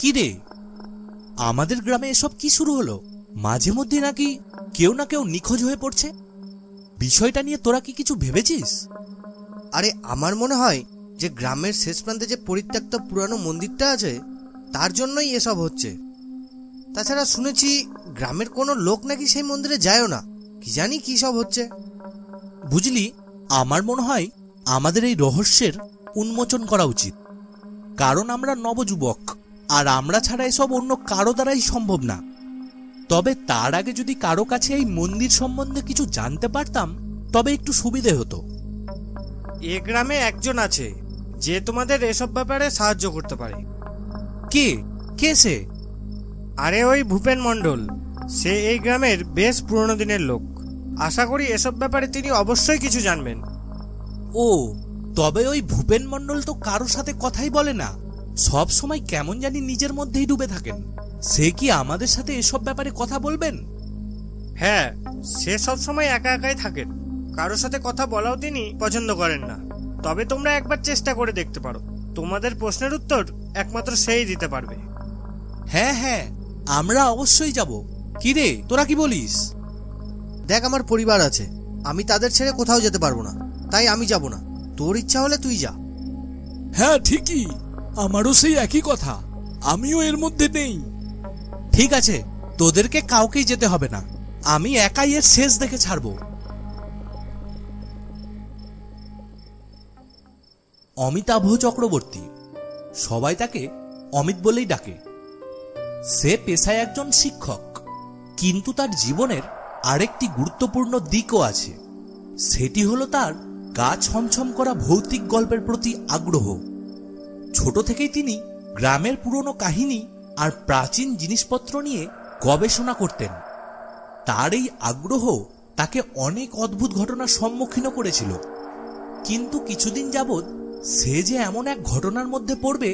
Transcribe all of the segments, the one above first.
কি রে, আমাদের গ্রামে এসব কি শুরু হলো? মাঝে মধ্যে নাকি কেউ না কেউ নিখোঁজ হয়ে পড়ছে। বিষয়টা নিয়ে তোরা কি কিছু ভেবেছিস? আরে আমার মনে হয় যে গ্রামের শেষ প্রান্তে যে পরিত্যক্ত পুরানো মন্দিরটা আছে তার জন্যই এসব হচ্ছে। তাছাড়া শুনেছি গ্রামের কোনো লোক নাকি সেই মন্দিরে যায়ও না। কি জানি কি সব হচ্ছে। বুঝলি, আমার মনে হয় আমাদের এই রহস্যের উন্মোচন করা উচিত, কারণ আমরা নবযুবক আর আমরা ছাড়া এসব অন্য কারো দ্বারাই সম্ভব না। তবে তার আগে যদি কারো কাছে এই মন্দির সম্বন্ধে কিছু জানতে পারতাম তবে একটু সুবিধে হতো। এ গ্রামে একজন আছে যে তোমাদের এসব ব্যাপারে সাহায্য করতে পারে। কে কে সে? আরে ওই ভূপেন মণ্ডল। সে এই গ্রামের বেশ পুরনো দিনের লোক। আশা করি এসব ব্যাপারে তিনি অবশ্যই কিছু জানবেন। ও, তবে ওই ভূপেন মণ্ডল তো কারোর সাথে কথাই বলে না, সব সময় কেমন জানি নিজের মধ্যেই ডুবে থাকেন। সে কি আমাদের সাথে এসব ব্যাপারে কথা বলবেন? হ্যাঁ, সে সব সময় একা একাই থাকেন। কারোর সাথে কথা বলাও তিনি পছন্দ করেন না। তবে তোমরা একবার চেষ্টা করে দেখতে পারো। তোমাদের প্রশ্নের উত্তর একমাত্র সেই দিতে পারবে। হ্যাঁ হ্যাঁ, আমরা অবশ্যই যাব। কি রে, তোরা কি বলিস? দেখ, আমার পরিবার আছে, আমি তাদের ছেড়ে কোথাও যেতে পারবো না, তাই আমি যাব না। তোর ইচ্ছা হলে তুই যা। হ্যাঁ ঠিকই, আমারও সেই একই কথা, আমিও এর মধ্যে নেই। ঠিক আছে, তোদেরকে কাউকেই যেতে হবে না, আমি একাই এর শেষ দেখে ছাড়বো। অমিতাভ চক্রবর্তী, সবাই তাকে অমিত বলেই ডাকে। সে পেশায় একজন শিক্ষক, কিন্তু তার জীবনের আরেকটি গুরুত্বপূর্ণ দিকও আছে। সেটি হলো তার গা ছমছম করা ভৌতিক গল্পের প্রতি আগ্রহ। ছোট থেকেই তিনি গ্রামের পুরনো কাহিনী আর প্রাচীন জিনিসপত্র নিয়ে গবেষণা করতেন। তার এই আগ্রহ তাকে অনেক অদ্ভুত ঘটনার সম্মুখীনও করেছিল। কিন্তু কিছুদিন যাবৎ সে যে এমন এক ঘটনার মধ্যে পড়বে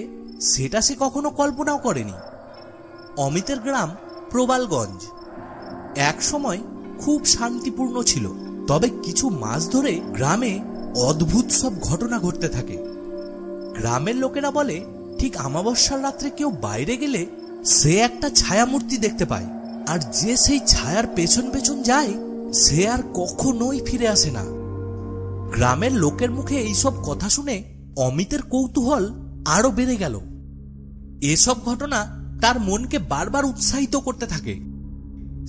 সেটা সে কখনো কল্পনাও করেনি। অমিতের গ্রাম প্রবালগঞ্জ এক সময় খুব শান্তিপূর্ণ ছিল, তবে কিছু মাস ধরে গ্রামে অদ্ভুত সব ঘটনা ঘটতে থাকে। গ্রামের লোকেরা বলে ঠিক অমাবস্যার রাত্রে কেউ বাইরে গেলে সে একটা ছায়ামূর্তি দেখতে পায়, আর যে সেই ছায়ার পেছন পেছন যায় সে আর কখনোই ফিরে আসে না। গ্রামের লোকের মুখে এইসব কথা শুনে অমিতের কৌতূহল আরো বেড়ে গেল। এসব ঘটনা তার মনকে বারবার উৎসাহিত করতে থাকে।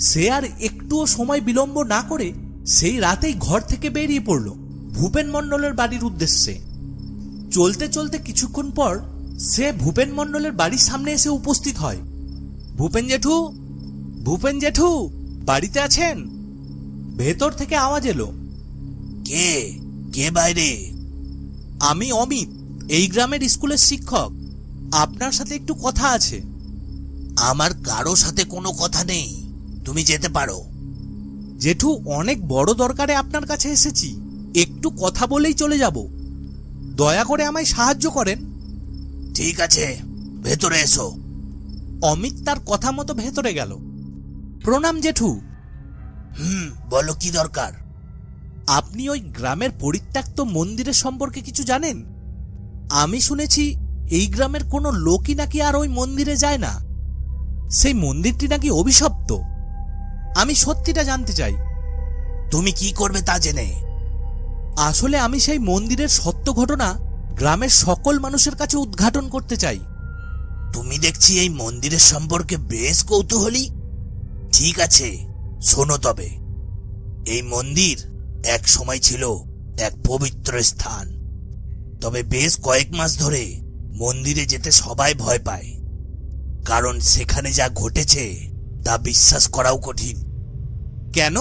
সে আর একটুও সময় বিলম্ব না করে সেই রাতেই ঘর থেকে বেরিয়ে পড়ল ভূপেন মণ্ডলের বাড়ির উদ্দেশ্যে। চলতে চলতে কিছুক্ষণ পর সে ভূপেন মণ্ডলের বাড়ির সামনে এসে উপস্থিত হয়। ভূপেন জেঠু, ভূপেন জেঠু, বাড়িতে আছেন? ভেতর থেকে আওয়াজ এলো। কে কে বাইরে? আমি অমিত, এই গ্রামের স্কুলের শিক্ষক। আপনার সাথে একটু কথা আছে। আমার কারো সাথে কোনো কথা নেই, তুমি যেতে পারো। জেঠু, অনেক বড় দরকারে আপনার কাছে এসেছি, একটু কথা বলেই চলে যাব। দয়া করে আমায় সাহায্য করেন। ঠিক আছে, ভেতরে এসো। অমিত তার কথা মতো ভেতরে গেল। প্রণাম জেঠু। বলো কি দরকার? আপনি ওই গ্রামের পরিত্যক্ত মন্দিরের সম্পর্কে কিছু জানেন? আমি শুনেছি এই গ্রামের কোনো লোকই নাকি আর ওই মন্দিরে যায় না। সেই মন্দিরটি নাকি অভিশপ্ত। আমি সত্যিটা জানতে চাই। তুমি কি করবে তা জেনে? আসলে আমি সেই মন্দিরের সত্য ঘটনা গ্রামের সকল মানুষের কাছে উদ্ঘাটন করতে চাই। তুমি দেখছি এই মন্দিরের সম্পর্কে বেশ কৌতূহলী। ঠিক আছে, শোনো তবে। এই মন্দির এক সময় ছিল এক পবিত্র স্থান, তবে বেশ কয়েক মাস ধরে মন্দিরে যেতে সবাই ভয় পায়, কারণ সেখানে যা ঘটেছে তা বিশ্বাস করাও কঠিন। কেন?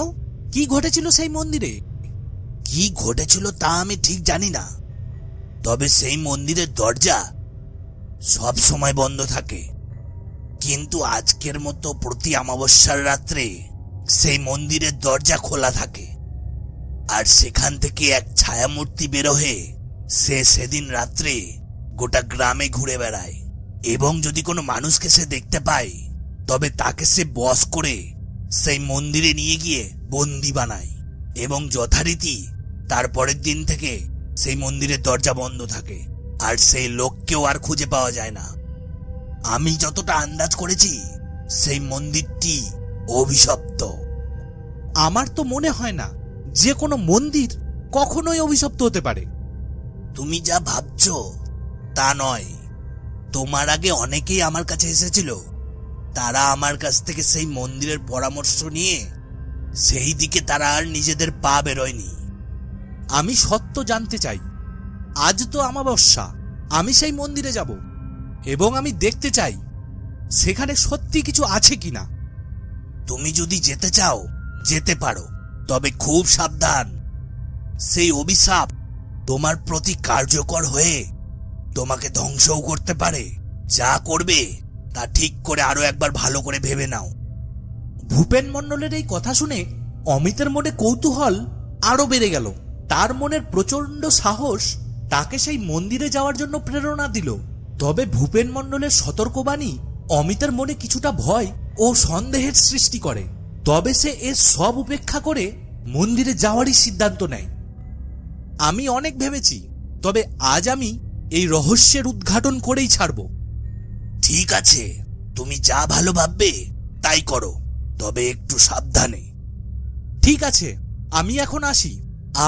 কি ঘটেছিল সেই মন্দিরে? কি ঘটেছিল তা আমি ঠিক জানি না, তবে সেই মন্দিরের দরজা সব সময় বন্ধ থাকে। কিন্তু আজকের মতো প্রতি অমাবস্যার রাত্রে সেই মন্দিরের দরজা খোলা থাকে, আর সেখান থেকে এক ছায়ামূর্তি বের হয়ে সে সেদিন রাত্রে গোটা গ্রামে ঘুরে বেড়ায়, এবং যদি কোনো মানুষকে সে দেখতে পায় তবে তাকে সে বশ করে সেই মন্দিরে নিয়ে গিয়ে বন্দি বানায়, এবং যথারীতি তারপরের দিন থেকে সেই মন্দিরের দরজা বন্ধ থাকে, আর সেই লোককেও আর খুঁজে পাওয়া যায় না। আমি যতটা আন্দাজ করেছি সেই মন্দিরটি অভিশপ্ত। আমার তো মনে হয় না যে কোনো মন্দির কখনোই অভিশপ্ত হতে পারে। তুমি যা ভাবছো তা নয়। তোমার আগে অনেকেই আমার কাছে এসেছিল, তারা আমার কাছ থেকে সেই মন্দিরের পরামর্শ নিয়ে সেই দিকে তারা আর নিজেদের পা বেরোয়নি। আমি সত্য জানতে চাই। আজ তো অমাবস্যা, আমি সেই মন্দিরে যাব এবং আমি দেখতে চাই সেখানে সত্যি কিছু আছে কিনা। তুমি যদি যেতে চাও যেতে পারো, তবে খুব সাবধান। সেই অভিশাপ তোমার প্রতি কার্যকর হয়ে তোমাকে ধ্বংসও করতে পারে। যা করবে তা ঠিক করে আরো একবার ভালো করে ভেবে নাও। ভূপেন মণ্ডলের এই কথা শুনে অমিতের মনে কৌতূহল আরো বেড়ে গেল। তার মনের প্রচন্ড সাহস তাকে সেই মন্দিরে যাওয়ার জন্য প্রেরণা দিল। তবে ভূপেন মণ্ডলের সতর্কবাণী অমিতের মনে কিছুটা ভয় ও সন্দেহের সৃষ্টি করে। তবে সে এর সব উপেক্ষা করে মন্দিরে যাওয়ারই সিদ্ধান্ত নেয়। আমি অনেক ভেবেছি, তবে আজ আমি এই রহস্যের উদ্ঘাটন করেই ছাড়ব। ঠিক আছে, তুমি যা ভালো ভাববে তাই করো, তবে একটু সাবধানে। ঠিক আছে, আমি এখন আসি।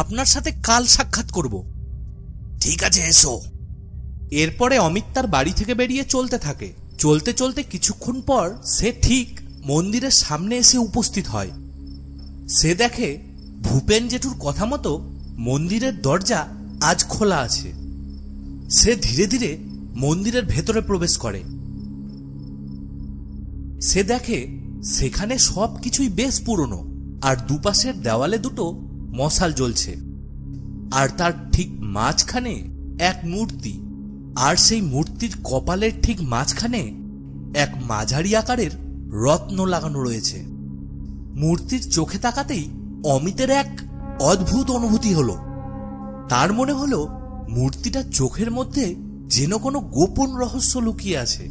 আপনার সাথে কাল সাক্ষাৎ করব। ঠিক আছে, এসো। এরপরে অমিত তার বাড়ি থেকে বেরিয়ে চলতে থাকে। চলতে চলতে কিছুক্ষণ পর সে ঠিক মন্দিরের সামনে এসে উপস্থিত হয়। সে দেখে ভূপেন জেঠুর কথা মতো মন্দিরের দরজা আজ খোলা আছে। সে ধীরে ধীরে মন্দিরের ভেতরে প্রবেশ করে। সে দেখে সেখানে সবকিছুই বেশ পুরনো, আর দুপাশের দেওয়ালে দুটো মশাল জ্বলছে, আর তার ঠিক মাঝখানে এক মূর্তি, আর সেই মূর্তির কপালের ঠিক মাঝখানে এক মাঝারি আকারের রত্ন লাগানো রয়েছে। মূর্তির চোখে তাকাতেই অমিতের এক অদ্ভুত অনুভূতি হলো। তার মনে হলো মূর্তিটার চোখের মধ্যে যেন কোনো গোপন রহস্য লুকিয়ে আছে।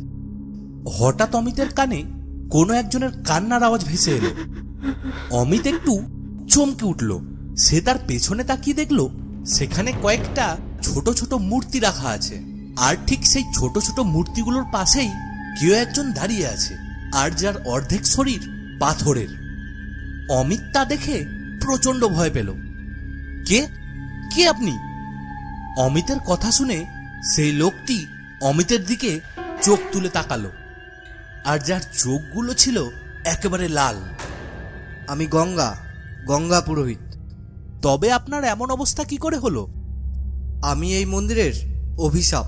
হঠাৎ অমিতের কানে কোনো একজনের কান্নার আওয়াজ ভেসে এলো। অমিত একটু চমকে উঠল। সে তার পেছনে তাকিয়ে দেখল সেখানে কয়েকটা ছোট ছোট মূর্তি রাখা আছে, আর ঠিক সেই ছোট ছোট মূর্তিগুলোর পাশেই কেউ একজন দাঁড়িয়ে আছে, আর যার অর্ধেক শরীর পাথরের। অমিত তা দেখে প্রচন্ড ভয় পেল। কে কে আপনি? অমিতের কথা শুনে সেই লোকটি অমিতের দিকে চোখ তুলে তাকালো, আর যার চোখগুলো ছিল একেবারে লাল। আমি গঙ্গা পুরোহিত। তবে আপনার এমন অবস্থা কি করে হলো? আমি এই মন্দিরের অভিশাপ।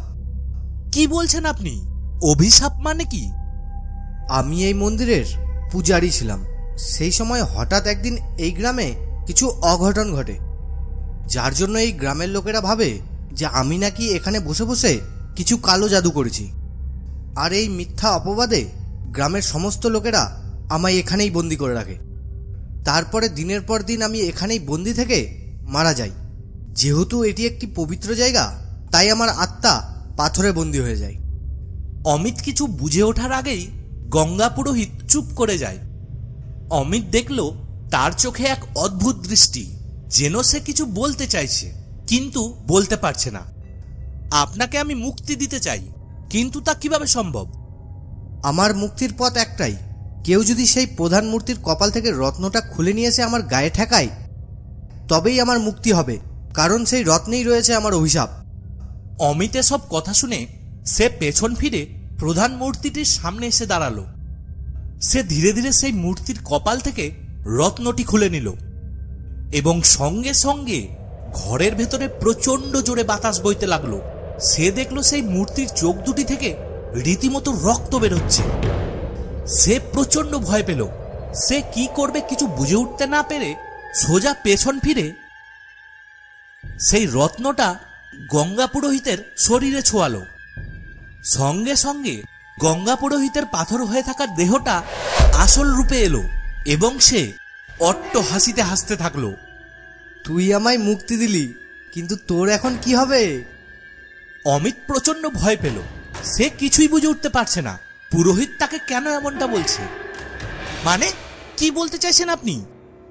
কি বলছেন আপনি? অভিশাপ মানে কি? আমি এই মন্দিরের পূজারী ছিলাম। সেই সময় হঠাৎ একদিন এই গ্রামে কিছু অঘটন ঘটে, যার জন্য এই গ্রামের লোকেরা ভাবে যে আমি নাকি এখানে বসে বসে কিছু কালো জাদু করেছি। আর এই মিথ্যা অপবাদে গ্রামের সমস্ত লোকেরা আমায় এখানেই বন্দি করে রাখে। তারপরে দিনের পর দিন আমি এখানেই বন্দি থেকে মারা যাই। যেহেতু এটি একটি পবিত্র জায়গা, তাই আমার আত্মা পাথরে বন্দি হয়ে যায়। অমিত কিছু বুঝে ওঠার আগেই গঙ্গা পুরোহিত চুপ করে যায়। অমিত দেখল তার চোখে এক অদ্ভুত দৃষ্টি, যেন সে কিছু বলতে চাইছে কিন্তু বলতে পারছে না। আপনাকে আমি মুক্তি দিতে চাই, কিন্তু তা কিভাবে সম্ভব? আমার মুক্তির পথ একটাই। কেউ যদি সেই প্রধান মূর্তির কপাল থেকে রত্নটা খুলে নিয়ে এসে আমার গায়ে ঠেকায়, তবেই আমার মুক্তি হবে, কারণ সেই রত্নেই রয়েছে আমার অভিশাপ। অমিত সব কথা শুনে সে পেছন ফিরে প্রধান মূর্তিটির সামনে এসে দাঁড়ালো। সে ধীরে ধীরে সেই মূর্তির কপাল থেকে রত্নটি খুলে নিল, এবং সঙ্গে সঙ্গে ঘরের ভেতরে প্রচন্ড জোরে বাতাস বইতে লাগলো। সে দেখলো সেই মূর্তির চোখ দুটি থেকে রীতিমতো রক্ত বেরোচ্ছে। সে প্রচন্ড ভয় পেল। সে কি করবে কিছু বুঝে উঠতে না পেরে সোজা পেছন ফিরে সেই রত্নটা গঙ্গা পুরোহিতের শরীরে ছোঁয়ালো। সঙ্গে সঙ্গে গঙ্গা পুরোহিতের পাথর হয়ে থাকা দেহটা আসল রূপে এলো, এবং সে অট্ট হাসিতে হাসতে থাকলো। তুই আমায় মুক্তি দিলি, কিন্তু তোর এখন কি হবে? অমিত প্রচন্ড ভয় পেল। সে কিছুই বুঝে উঠতে পারছে না পুরোহিত তাকে কেন এমনটা বলছে। মানে কি বলতে চাইছেন আপনি?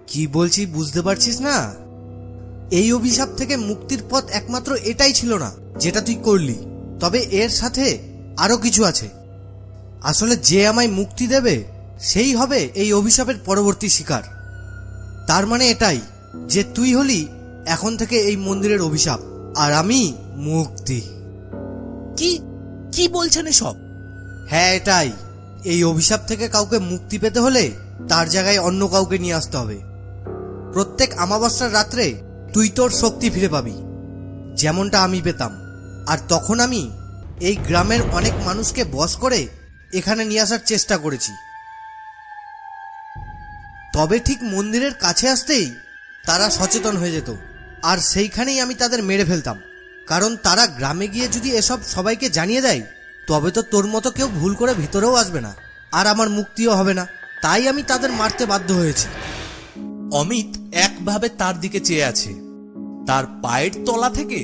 কি বলছি বুঝতে পারছিস না? এই অভিশাপ থেকে মুক্তির পথ একমাত্র এটাই ছিল না যেটা তুই করলি, তবে এর সাথে আরো কিছু আছে। আসলে যে আমায় মুক্তি দেবে সেই হবে এই অভিশাপের পরবর্তী শিকার। তার মানে এটাই যে তুই হলি এখন থেকে এই মন্দিরের অভিশাপ, আর আমি মুক্তি। কি কি বলছেন এসব? হ্যাঁ এটাই। এই অভিশাপ থেকে কাউকে মুক্তি পেতে হলে তার জায়গায় অন্য কাউকে নিয়ে আসতে হবে। প্রত্যেক অমাবস্যার রাত্রে তুই তোর শক্তি ফিরে পাবি, যেমনটা আমি পেতাম। আর তখন আমি এই গ্রামের অনেক মানুষকে বশ করে এখানে নিয়ে আসার চেষ্টা করেছি। তবে ঠিক মন্দিরের কাছে আসতেই তারা সচেতন হয়ে যেত, আর সেইখানেই আমি তাদের মেরে ফেলতাম। কারণ তারা গ্রামে গিয়ে যদি এসব সবাইকে জানিয়ে দেয়, তবে তো তোর মতো কেউ ভুল করে ভিতরেও আসবে না, আর আমার মুক্তিও হবে না। তাই আমি তাদের মারতে বাধ্য হয়েছি। অমিত একভাবে তার দিকে চেয়ে আছে। তার পায়ের তলা থেকে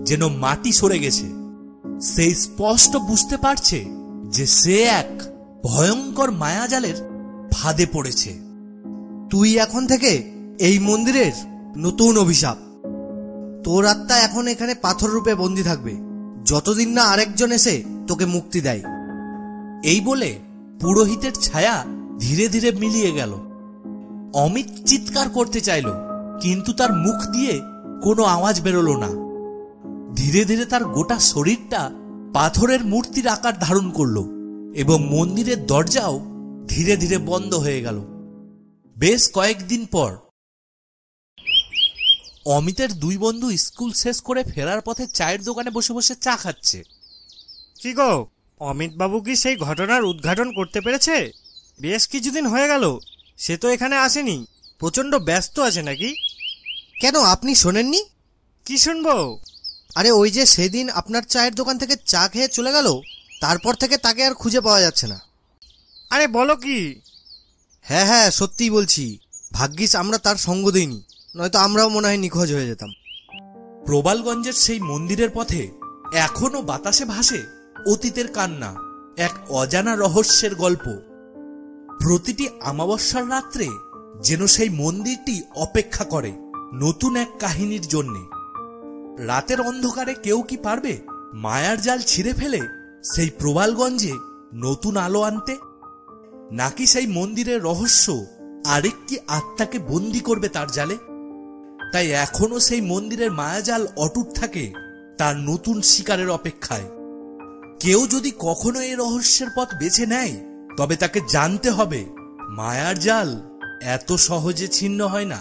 যেন মাটি সরে গেছে। সে স্পষ্ট বুঝতে পারছে যে সে এক ভয়ঙ্কর মায়াজালের ফাঁদে পড়েছে। তুই এখন থেকে এই মন্দিরের নতুন অভিশাপ। তোর আত্মা এখন এখানে পাথর রূপে বন্দী থাকবে, যতদিন না আরেকজন এসে তোকে মুক্তি দেয়। এই বলে পুরোহিতের ছায়া ধীরে ধীরে মিলিয়ে গেল। অমিত চিৎকার করতে চাইল, কিন্তু তার মুখ দিয়ে কোনো আওয়াজ বেরোলো না। ধীরে ধীরে তার গোটা শরীরটা পাথরের মূর্তির আকার ধারণ করলো এবং মন্দিরের দরজাও ধীরে ধীরে বন্ধ হয়ে গেল। বেশ কয়েকদিন পর অমিতের দুই বন্ধু স্কুল শেষ করে ফেরার পথে চায়ের দোকানে বসে বসে চা খাচ্ছে। কি গো, অমিত বাবু কি সেই ঘটনার উদ্ঘাটন করতে পেরেছে? বেশ কিছুদিন হয়ে গেল সে তো এখানে আসেনি। প্রচন্ড ব্যস্ত আছে নাকি? কেন, আপনি শোনেননি? কি শুনবো? আরে ওই যে সেদিন আপনার চায়ের দোকান থেকে চা খেয়ে চলে গেল, তারপর থেকে তাকে আর খুঁজে পাওয়া যাচ্ছে না। আরে বলো কি? হ্যাঁ হ্যাঁ, সত্যিই বলছি। ভাগ্যিস আমরা তার সঙ্গ দিইনি, নয়তো আমরাও মনে হয় নিখোঁজ হয়ে যেতাম। প্রবালগঞ্জের সেই মন্দিরের পথে এখনো বাতাসে ভাসে অতীতের কান্না, এক অজানা রহস্যের গল্প। প্রতিটি অমাবস্যার রাত্রে যেন সেই মন্দিরটি অপেক্ষা করে নতুন এক কাহিনীর জন্যে। রাতের অন্ধকারে কেউ কি পারবে মায়ার জাল ছিঁড়ে ফেলে সেই প্রবালগঞ্জে নতুন আলো আনতে? নাকি সেই মন্দিরের রহস্য আরেকটি আত্মাকে বন্দী করবে তার জালে? তাই এখনো সেই মন্দিরের মায়াজাল অটুট থাকে তার নতুন শিকারের অপেক্ষায়। কেউ যদি কখনো এই রহস্যের পথ বেছে নেয়, তবে তাকে জানতে হবে মায়ার জাল এত সহজে ছিন্ন হয় না।